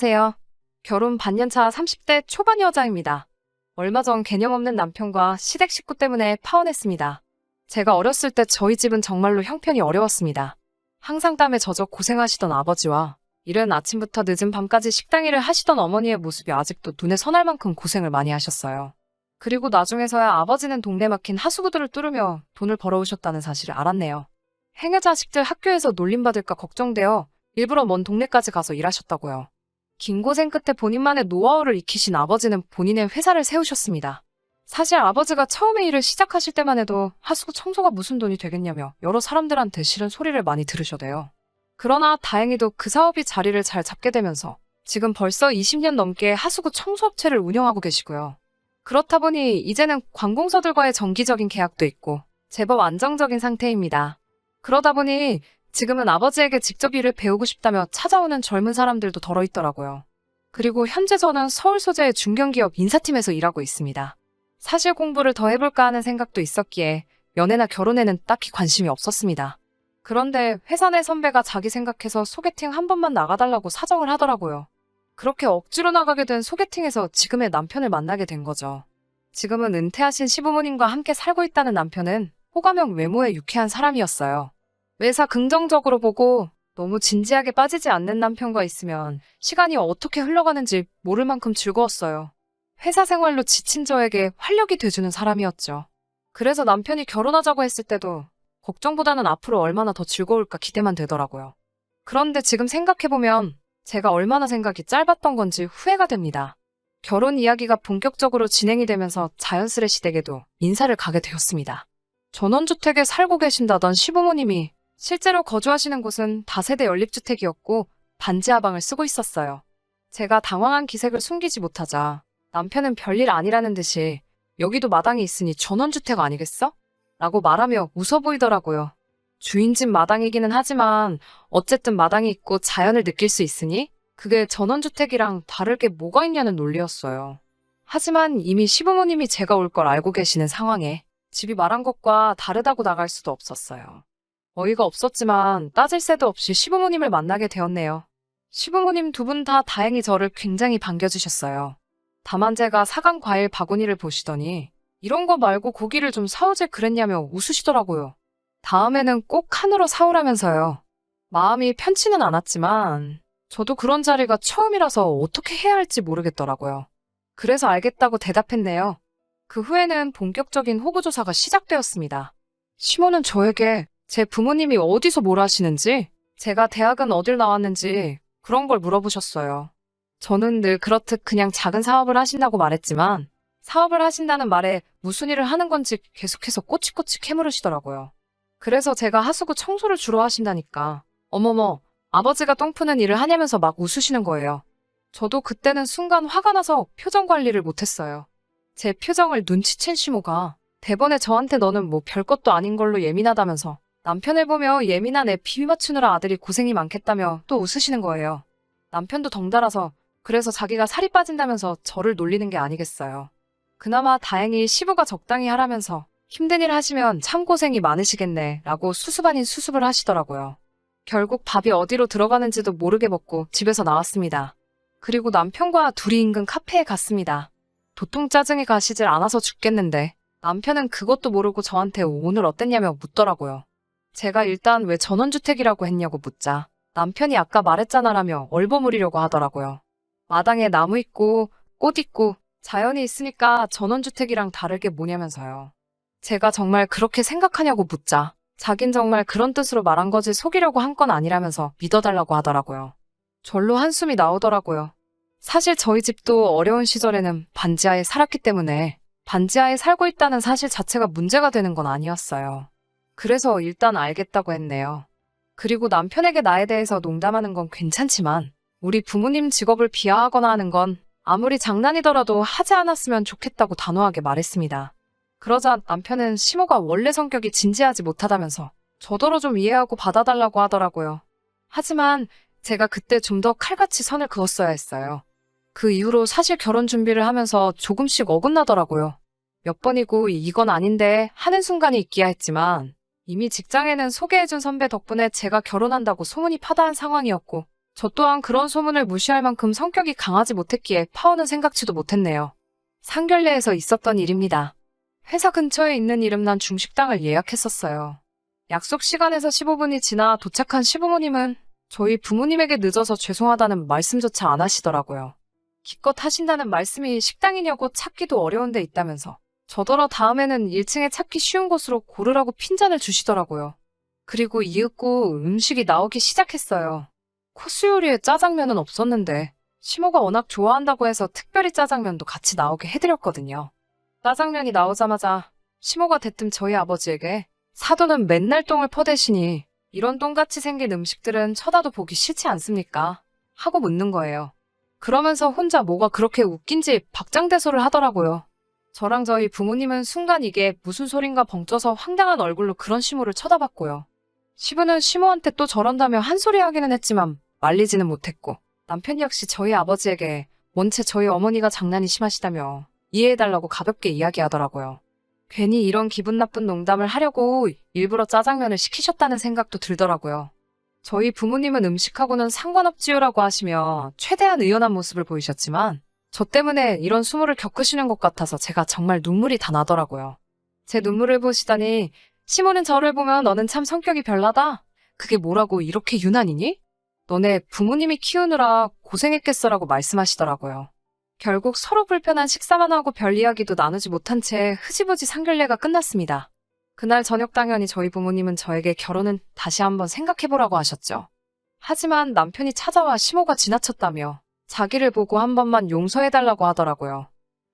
안녕하세요. 결혼 반년차 30대 초반 여자입니다. 얼마 전 개념 없는 남편과 시댁 식구 때문에 파혼했습니다. 제가 어렸을 때 저희 집은 정말로 형편이 어려웠습니다. 항상 땀에 젖어 고생하시던 아버지와 이른 아침부터 늦은 밤까지 식당 일을 하시던 어머니의 모습이 아직도 눈에 선할 만큼 고생을 많이 하셨어요. 그리고 나중에서야 아버지는 동네 막힌 하수구들을 뚫으며 돈을 벌어오셨다는 사실을 알았네요. 행여 자식들 학교에서 놀림받을까 걱정되어 일부러 먼 동네까지 가서 일하셨다고요. 긴 고생 끝에 본인만의 노하우를 익히신 아버지는 본인의 회사를 세우셨습니다. 사실 아버지가 처음에 일을 시작하실 때만 해도 하수구 청소가 무슨 돈이 되겠냐며 여러 사람들한테 싫은 소리를 많이 들으셔대요. 그러나 다행히도 그 사업이 자리를 잘 잡게 되면서 지금 벌써 20년 넘게 하수구 청소업체를 운영하고 계시고요. 그렇다 보니 이제는 관공서들과의 정기적인 계약도 있고 제법 안정적인 상태입니다. 그러다 보니 지금은 아버지에게 직접 일을 배우고 싶다며 찾아오는 젊은 사람들도 덜어 있더라고요. 그리고 현재 저는 서울 소재의 중견기업 인사팀에서 일하고 있습니다. 사실 공부를 더 해볼까 하는 생각도 있었기에 연애나 결혼에는 딱히 관심이 없었습니다. 그런데 회사 내 선배가 자기 생각해서 소개팅 한 번만 나가달라고 사정을 하더라고요. 그렇게 억지로 나가게 된 소개팅에서 지금의 남편을 만나게 된 거죠. 지금은 은퇴하신 시부모님과 함께 살고 있다는 남편은 호감형 외모에 유쾌한 사람이었어요. 매사 긍정적으로 보고 너무 진지하게 빠지지 않는 남편과 있으면 시간이 어떻게 흘러가는지 모를 만큼 즐거웠어요. 회사 생활로 지친 저에게 활력이 돼주는 사람이었죠. 그래서 남편이 결혼하자고 했을 때도 걱정보다는 앞으로 얼마나 더 즐거울까 기대만 되더라고요. 그런데 지금 생각해보면 제가 얼마나 생각이 짧았던 건지 후회가 됩니다. 결혼 이야기가 본격적으로 진행이 되면서 자연스레 시댁에도 인사를 가게 되었습니다. 전원주택에 살고 계신다던 시부모님이 실제로 거주하시는 곳은 다세대 연립주택이었고 반지하방을 쓰고 있었어요. 제가 당황한 기색을 숨기지 못하자 남편은 별일 아니라는 듯이 여기도 마당이 있으니 전원주택 아니겠어? 라고 말하며 웃어 보이더라고요. 주인집 마당이기는 하지만 어쨌든 마당이 있고 자연을 느낄 수 있으니 그게 전원주택이랑 다를 게 뭐가 있냐는 논리였어요. 하지만 이미 시부모님이 제가 올 걸 알고 계시는 상황에 집이 말한 것과 다르다고 나갈 수도 없었어요. 어이가 없었지만 따질 새도 없이 시부모님을 만나게 되었네요. 시부모님 두 분 다 다행히 저를 굉장히 반겨주셨어요. 다만 제가 사간 과일 바구니를 보시더니 이런 거 말고 고기를 좀 사오지 그랬냐며 웃으시더라고요. 다음에는 꼭 한우로 사오라면서요. 마음이 편치는 않았지만 저도 그런 자리가 처음이라서 어떻게 해야 할지 모르겠더라고요. 그래서 알겠다고 대답했네요. 그 후에는 본격적인 호구조사가 시작되었습니다. 시모는 저에게 제 부모님이 어디서 뭘 하시는지, 제가 대학은 어딜 나왔는지 그런 걸 물어보셨어요. 저는 늘 그렇듯 그냥 작은 사업을 하신다고 말했지만 사업을 하신다는 말에 무슨 일을 하는 건지 계속해서 꼬치꼬치 캐물으시더라고요. 그래서 제가 하수구 청소를 주로 하신다니까 어머머 아버지가 똥 푸는 일을 하냐면서 막 웃으시는 거예요. 저도 그때는 순간 화가 나서 표정 관리를 못했어요. 제 표정을 눈치챈 시모가 대번에 저한테 너는 뭐 별것도 아닌 걸로 예민하다면서 남편을 보며 예민한 애 비비 맞추느라 아들이 고생이 많겠다며 또 웃으시는 거예요. 남편도 덩달아서 그래서 자기가 살이 빠진다면서 저를 놀리는 게 아니겠어요. 그나마 다행히 시부가 적당히 하라면서 힘든 일 하시면 참 고생이 많으시겠네 라고 수습 아닌 수습을 하시더라고요. 결국 밥이 어디로 들어가는지도 모르게 먹고 집에서 나왔습니다. 그리고 남편과 둘이 인근 카페에 갔습니다. 도통 짜증이 가시질 않아서 죽겠는데 남편은 그것도 모르고 저한테 오늘 어땠냐며 묻더라고요. 제가 일단 왜 전원주택이라고 했냐고 묻자 남편이 아까 말했잖아라며 얼버무리려고 하더라고요. 마당에 나무 있고 꽃 있고 자연이 있으니까 전원주택이랑 다를 게 뭐냐면서요. 제가 정말 그렇게 생각하냐고 묻자 자긴 정말 그런 뜻으로 말한 거지 속이려고 한 건 아니라면서 믿어달라고 하더라고요. 절로 한숨이 나오더라고요. 사실 저희 집도 어려운 시절에는 반지하에 살았기 때문에 반지하에 살고 있다는 사실 자체가 문제가 되는 건 아니었어요. 그래서 일단 알겠다고 했네요. 그리고 남편에게 나에 대해서 농담하는 건 괜찮지만 우리 부모님 직업을 비하하거나 하는 건 아무리 장난이더라도 하지 않았으면 좋겠다고 단호하게 말했습니다. 그러자 남편은 시모가 원래 성격이 진지하지 못하다면서 저더러 좀 이해하고 받아달라고 하더라고요. 하지만 제가 그때 좀 더 칼같이 선을 그었어야 했어요. 그 이후로 사실 결혼 준비를 하면서 조금씩 어긋나더라고요. 몇 번이고 이건 아닌데 하는 순간이 있기야 했지만 이미 직장에는 소개해준 선배 덕분에 제가 결혼한다고 소문이 파다한 상황이었고 저 또한 그런 소문을 무시할 만큼 성격이 강하지 못했기에 파혼은 생각지도 못했네요. 상견례에서 있었던 일입니다. 회사 근처에 있는 이름난 중식당을 예약했었어요. 약속 시간에서 15분이 지나 도착한 시부모님은 저희 부모님에게 늦어서 죄송하다는 말씀조차 안 하시더라고요. 기껏 하신다는 말씀이 식당이냐고 찾기도 어려운 데 있다면서 저더러 다음에는 1층에 찾기 쉬운 곳으로 고르라고 핀잔을 주시더라고요. 그리고 이윽고 음식이 나오기 시작했어요. 코스 요리에 짜장면은 없었는데 시모가 워낙 좋아한다고 해서 특별히 짜장면도 같이 나오게 해드렸거든요. 짜장면이 나오자마자 시모가 대뜸 저희 아버지에게 사돈은 맨날 똥을 퍼대시니 이런 똥같이 생긴 음식들은 쳐다도 보기 싫지 않습니까? 하고 묻는 거예요. 그러면서 혼자 뭐가 그렇게 웃긴지 박장대소를 하더라고요. 저랑 저희 부모님은 순간 이게 무슨 소린가 벙쪄서 황당한 얼굴로 그런 시모를 쳐다봤고요. 시부는 시모한테 또 저런다며 한 소리 하기는 했지만 말리지는 못했고 남편 역시 저희 아버지에게 원체 저희 어머니가 장난이 심하시다며 이해해달라고 가볍게 이야기하더라고요. 괜히 이런 기분 나쁜 농담을 하려고 일부러 짜장면을 시키셨다는 생각도 들더라고요. 저희 부모님은 음식하고는 상관없지요라고 하시며 최대한 의연한 모습을 보이셨지만 저 때문에 이런 수모를 겪으시는 것 같아서 제가 정말 눈물이 다 나더라고요. 제 눈물을 보시더니 시모는 저를 보면 너는 참 성격이 별나다. 그게 뭐라고 이렇게 유난이니? 너네 부모님이 키우느라 고생했겠어라고 말씀하시더라고요. 결국 서로 불편한 식사만 하고 별 이야기도 나누지 못한 채 흐지부지 상견례가 끝났습니다. 그날 저녁 당연히 저희 부모님은 저에게 결혼은 다시 한번 생각해보라고 하셨죠. 하지만 남편이 찾아와 시모가 지나쳤다며 자기를 보고 한 번만 용서해달라고 하더라고요.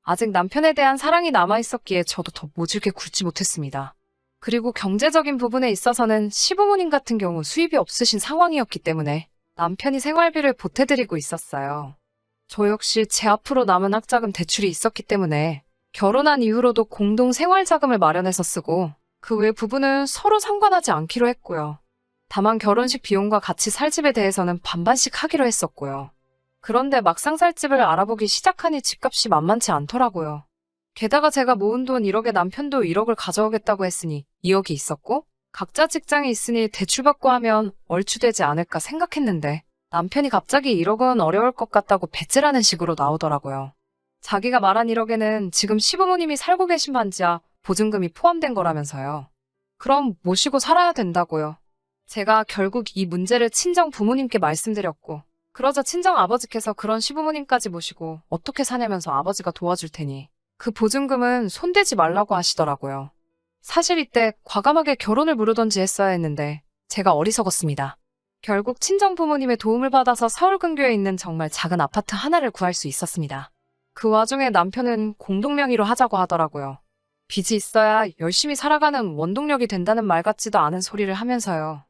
아직 남편에 대한 사랑이 남아있었기에 저도 더 모질게 굴지 못했습니다. 그리고 경제적인 부분에 있어서는 시부모님 같은 경우 수입이 없으신 상황이었기 때문에 남편이 생활비를 보태드리고 있었어요. 저 역시 제 앞으로 남은 학자금 대출이 있었기 때문에 결혼한 이후로도 공동 생활자금을 마련해서 쓰고 그 외 부분은 서로 상관하지 않기로 했고요. 다만 결혼식 비용과 같이 살 집에 대해서는 반반씩 하기로 했었고요. 그런데 막상 살 집을 알아보기 시작하니 집값이 만만치 않더라고요. 게다가 제가 모은 돈 1억에 남편도 1억을 가져오겠다고 했으니 2억이 있었고 각자 직장이 있으니 대출받고 하면 얼추되지 않을까 생각했는데 남편이 갑자기 1억은 어려울 것 같다고 배째라는 식으로 나오더라고요. 자기가 말한 1억에는 지금 시부모님이 살고 계신 반지하 보증금이 포함된 거라면서요. 그럼 모시고 살아야 된다고요. 제가 결국 이 문제를 친정 부모님께 말씀드렸고 그러자 친정 아버지께서 그런 시부모님까지 모시고 어떻게 사냐면서 아버지가 도와줄 테니 그 보증금은 손대지 말라고 하시더라고요. 사실 이때 과감하게 결혼을 무르던지 했어야 했는데 제가 어리석었습니다. 결국 친정 부모님의 도움을 받아서 서울 근교에 있는 정말 작은 아파트 하나를 구할 수 있었습니다. 그 와중에 남편은 공동명의로 하자고 하더라고요. 빚이 있어야 열심히 살아가는 원동력이 된다는 말 같지도 않은 소리를 하면서요.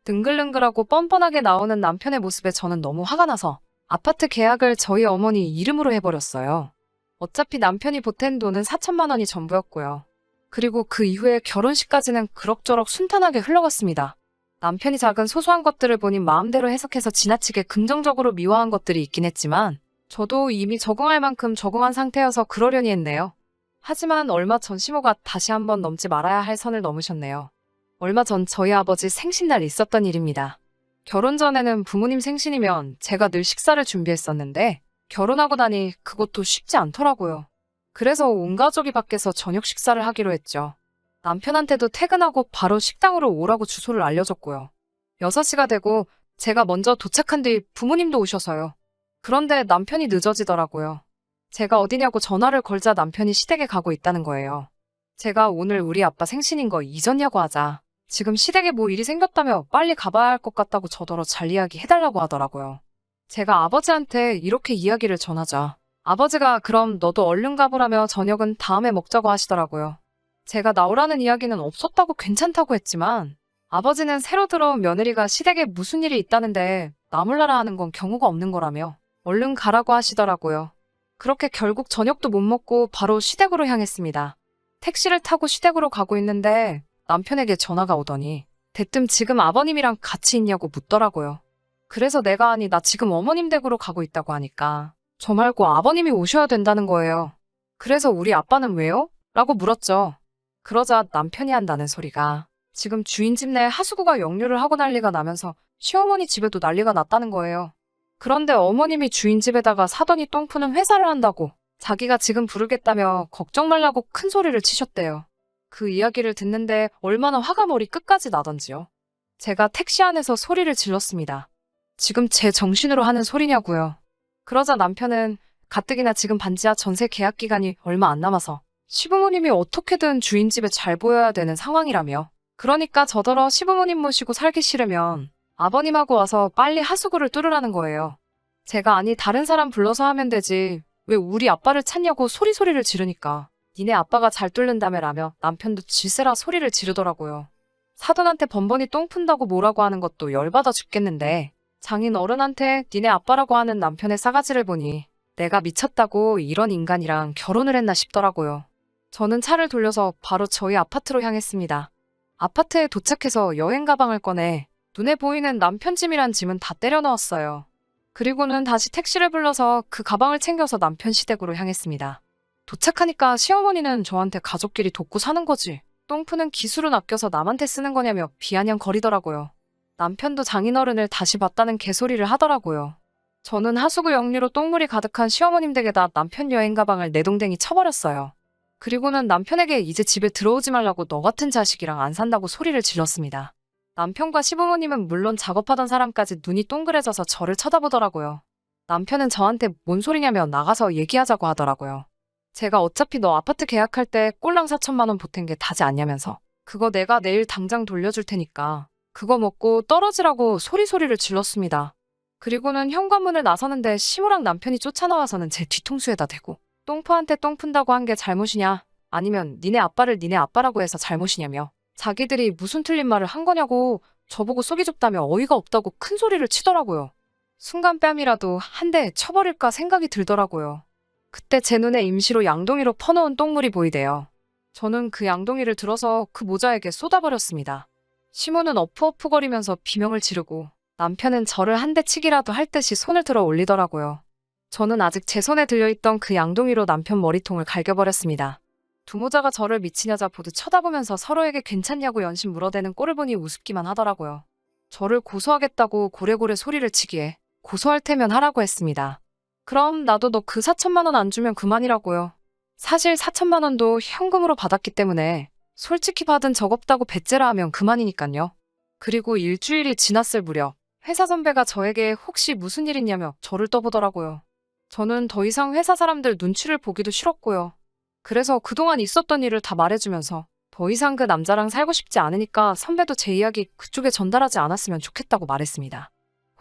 능글능글하고 뻔뻔하게 나오는 남편의 모습에 저는 너무 화가 나서 아파트 계약을 저희 어머니 이름으로 해버렸어요. 어차피 남편이 보탠 돈은 4천만 원이 전부였고요. 그리고 그 이후에 결혼식까지는 그럭저럭 순탄하게 흘러갔습니다. 남편이 작은 소소한 것들을 본인 마음대로 해석해서 지나치게 긍정적으로 미화한 것들이 있긴 했지만 저도 이미 적응할 만큼 적응한 상태여서 그러려니 했네요. 하지만 얼마 전 시모가 다시 한번 넘지 말아야 할 선을 넘으셨네요. 얼마 전 저희 아버지 생신날 있었던 일입니다. 결혼 전에는 부모님 생신이면 제가 늘 식사를 준비했었는데 결혼하고 나니 그것도 쉽지 않더라고요. 그래서 온 가족이 밖에서 저녁 식사를 하기로 했죠. 남편한테도 퇴근하고 바로 식당으로 오라고 주소를 알려줬고요. 6시가 되고 제가 먼저 도착한 뒤 부모님도 오셔서요. 그런데 남편이 늦어지더라고요. 제가 어디냐고 전화를 걸자 남편이 시댁에 가고 있다는 거예요. 제가 오늘 우리 아빠 생신인 거 잊었냐고 하자 지금 시댁에 뭐 일이 생겼다며 빨리 가봐야 할 것 같다고 저더러 잘 이야기해달라고 하더라고요. 제가 아버지한테 이렇게 이야기를 전하자 아버지가 그럼 너도 얼른 가보라며 저녁은 다음에 먹자고 하시더라고요. 제가 나오라는 이야기는 없었다고 괜찮다고 했지만 아버지는 새로 들어온 며느리가 시댁에 무슨 일이 있다는데 나몰라라 하는 건 경우가 없는 거라며 얼른 가라고 하시더라고요. 그렇게 결국 저녁도 못 먹고 바로 시댁으로 향했습니다. 택시를 타고 시댁으로 가고 있는데 남편에게 전화가 오더니 대뜸 지금 아버님이랑 같이 있냐고 묻더라고요. 그래서 내가 아니 나 지금 어머님 댁으로 가고 있다고 하니까 저 말고 아버님이 오셔야 된다는 거예요. 그래서 우리 아빠는 왜요? 라고 물었죠. 그러자 남편이 한다는 소리가 지금 주인 집 내 하수구가 역류를 하고 난리가 나면서 시어머니 집에도 난리가 났다는 거예요. 그런데 어머님이 주인 집에다가 사돈이 똥 푸는 회사를 한다고 자기가 지금 부르겠다며 걱정 말라고 큰 소리를 치셨대요. 그 이야기를 듣는데 얼마나 화가 머리 끝까지 나던지요. 제가 택시 안에서 소리를 질렀습니다. 지금 제 정신으로 하는 소리냐고요. 그러자 남편은 가뜩이나 지금 반지하 전세 계약 기간이 얼마 안 남아서 시부모님이 어떻게든 주인 집에 잘 보여야 되는 상황이라며, 그러니까 저더러 시부모님 모시고 살기 싫으면 아버님하고 와서 빨리 하수구를 뚫으라는 거예요. 제가 아니 다른 사람 불러서 하면 되지 왜 우리 아빠를 찾냐고 소리를 지르니까 니네 아빠가 잘 뚫는다며라며 남편도 질세라 소리를 지르더라고요. 사돈한테 번번이 똥 푼다고 뭐라고 하는 것도 열받아 죽겠는데 장인 어른한테 니네 아빠라고 하는 남편의 싸가지를 보니 내가 미쳤다고 이런 인간이랑 결혼을 했나 싶더라고요. 저는 차를 돌려서 바로 저희 아파트로 향했습니다. 아파트에 도착해서 여행 가방을 꺼내 눈에 보이는 남편 짐이란 짐은 다 때려 넣었어요. 그리고는 다시 택시를 불러서 그 가방을 챙겨서 남편 시댁으로 향했습니다. 도착하니까 시어머니는 저한테 가족끼리 돕고 사는 거지, 똥 푸는 기술은 아껴서 남한테 쓰는 거냐며 비아냥거리더라고요. 남편도 장인어른을 다시 봤다는 개소리를 하더라고요. 저는 하수구 역류로 똥물이 가득한 시어머님 댁에다 남편 여행 가방을 내동댕이 쳐버렸어요. 그리고는 남편에게 이제 집에 들어오지 말라고 너 같은 자식이랑 안 산다고 소리를 질렀습니다. 남편과 시부모님은 물론 작업하던 사람까지 눈이 동그래져서 저를 쳐다보더라고요. 남편은 저한테 뭔 소리냐며 나가서 얘기하자고 하더라고요. 제가 어차피 너 아파트 계약할 때 꼴랑 4천만 원 보탠 게 다지 않냐면서 그거 내가 내일 당장 돌려줄 테니까 그거 먹고 떨어지라고 소리를 질렀습니다. 그리고는 현관문을 나서는데 시무랑 남편이 쫓아나와서는 제 뒤통수에다 대고 똥푸한테 똥 푼다고 한 게 잘못이냐 아니면 니네 아빠를 니네 아빠라고 해서 잘못이냐며 자기들이 무슨 틀린 말을 한 거냐고 저보고 속이 좁다며 어이가 없다고 큰 소리를 치더라고요. 순간 뺨이라도 한 대 쳐버릴까 생각이 들더라고요. 그때 제 눈에 임시로 양동이로 퍼놓은 똥물이 보이대요. 저는 그 양동이를 들어서 그 모자에게 쏟아버렸습니다. 시모는 어프어프거리면서 비명을 지르고 남편은 저를 한 대 치기라도 할 듯이 손을 들어 올리더라고요. 저는 아직 제 손에 들려있던 그 양동이로 남편 머리통을 갈겨버렸습니다. 두 모자가 저를 미친 여자 보듯 쳐다보면서 서로에게 괜찮냐고 연신 물어대는 꼴을 보니 우습기만 하더라고요. 저를 고소하겠다고 고래고래 소리를 치기에 고소할 테면 하라고 했습니다. 그럼 나도 너 그 4천만 원 안 주면 그만이라고요. 사실 4천만 원도 현금으로 받았기 때문에 솔직히 받은 적 없다고 배째라 하면 그만이니깐요. 그리고 일주일이 지났을 무렵 회사 선배가 저에게 혹시 무슨 일 있냐며 저를 떠보더라고요. 저는 더 이상 회사 사람들 눈치를 보기도 싫었고요. 그래서 그동안 있었던 일을 다 말해주면서 더 이상 그 남자랑 살고 싶지 않으니까 선배도 제 이야기 그쪽에 전달하지 않았으면 좋겠다고 말했습니다.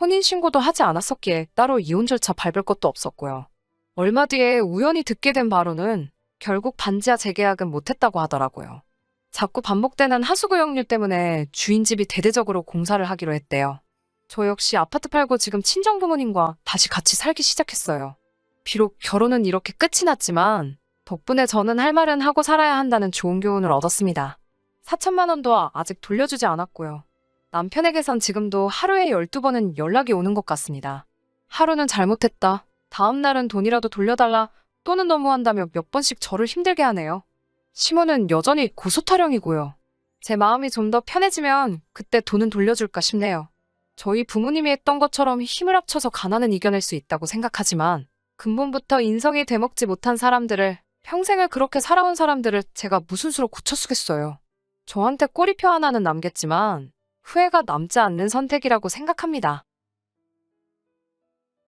혼인신고도 하지 않았었기에 따로 이혼 절차 밟을 것도 없었고요. 얼마 뒤에 우연히 듣게 된 바로는 결국 반지하 재계약은 못했다고 하더라고요. 자꾸 반복되는 하수구 역류 때문에 주인 집이 대대적으로 공사를 하기로 했대요. 저 역시 아파트 팔고 지금 친정 부모님과 다시 같이 살기 시작했어요. 비록 결혼은 이렇게 끝이 났지만 덕분에 저는 할 말은 하고 살아야 한다는 좋은 교훈을 얻었습니다. 4천만 원도 아직 돌려주지 않았고요. 남편에게선 지금도 하루에 12번은 연락이 오는 것 같습니다. 하루는 잘못했다, 다음 날은 돈이라도 돌려달라, 또는 너무한다며 몇 번씩 저를 힘들게 하네요. 시모는 여전히 고소타령이고요. 제 마음이 좀 더 편해지면 그때 돈은 돌려줄까 싶네요. 저희 부모님이 했던 것처럼 힘을 합쳐서 가난은 이겨낼 수 있다고 생각하지만 근본부터 인성이 되먹지 못한 사람들을, 평생을 그렇게 살아온 사람들을 제가 무슨 수로 고쳐쓰겠어요. 저한테 꼬리표 하나는 남겠지만 후회가 남지 않는 선택이라고 생각합니다.